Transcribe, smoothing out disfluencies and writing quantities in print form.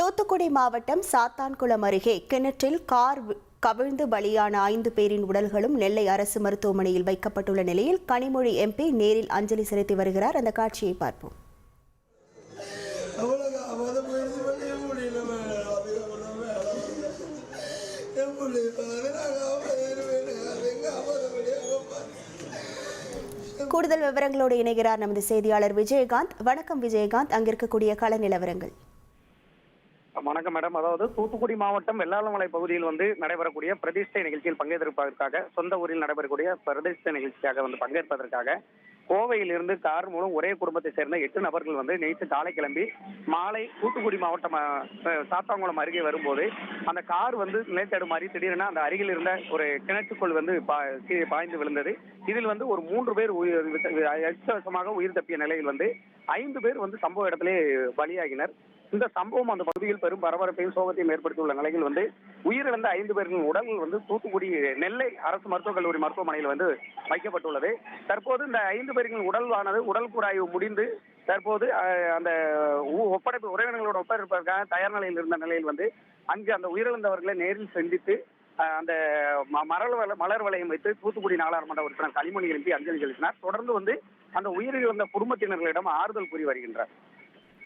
தூத்துக்குடி மாவட்டம் சாத்தான்குளம் அருகே கிணற்றில் கார் கவிழ்ந்து பலியான 5 பேரின் உடல்களும் நெல்லை அரசு மருத்துவமனையில் வைக்கப்பட்டுள்ள நிலையில் கனிமொழி எம்பி நேரில் அஞ்சலி செலுத்தி வருகிறார். அந்த காட்சியை பார்ப்போம். கூடுதல் விவரங்களோடு இணைகிறார் நமது செய்தியாளர் விஜயகாந்த். வணக்கம் விஜயகாந்த், அங்கிருக்கக்கூடிய கள நிலவரங்கள். வணக்கம் மேடம். அதாவது தூத்துக்குடி மாவட்டம் வெள்ளாளமலை பகுதியில் நடைபெறக்கூடிய பிரதிஷ்டை நிகழ்ச்சியில் பங்கேற்பதற்காக, சொந்த ஊரில் நடைபெறக்கூடிய பிரதிஷ்டை நிகழ்ச்சியாக பங்கேற்பதற்காக கோவையிலிருந்து கார் மூலம் ஒரே குடும்பத்தை சேர்ந்த 8 நபர்கள் நேற்று காலை கிளம்பி மாலை தூத்துக்குடி மாவட்டம் சாத்தான்குளம் அருகே வரும்போது அந்த கார் நிலைத்தடுமாறி திடீரென அந்த அருகில் இருந்த ஒரு கிணற்றுக்குள் பாய்ந்து விழுந்தது. இதில் ஒரு 3 பேர் அதிர்ஷ்டவசமாக உயிர் தப்பிய நிலையில் 5 பேர் சம்பவ இடத்திலே பலியாகினர். இந்த சம்பவம் அந்த பகுதியில் பெரும் பரபரப்பையும் சோகத்தையும் ஏற்படுத்தியுள்ள நிலையில் உயிரிழந்த 5 பேர்களின் உடல்கள் தூத்துக்குடி நெல்லை அரசு மருத்துவக் கல்லூரி மருத்துவமனையில் வைக்கப்பட்டுள்ளது. தற்போது இந்த 5 பேர்களின் உடல் கூராய்வு முடிந்து தற்போது அந்த ஒப்படைப்பு உறவினர்களோட ஒப்படைப்பதற்காக தயார் நிலையில் இருந்த நிலையில் அங்கு அந்த உயிரிழந்தவர்களை நேரில் சந்தித்து அந்த மலர் வளையம் வைத்து தூத்துக்குடி நாடாளுமன்ற உறுப்பினர் கனிமொழி எழுப்பி அஞ்சலி செலுத்தினார். தொடர்ந்து அந்த உயிரிழந்த குடும்பத்தினர்களிடம் ஆறுதல் கூறி வருகின்றார்.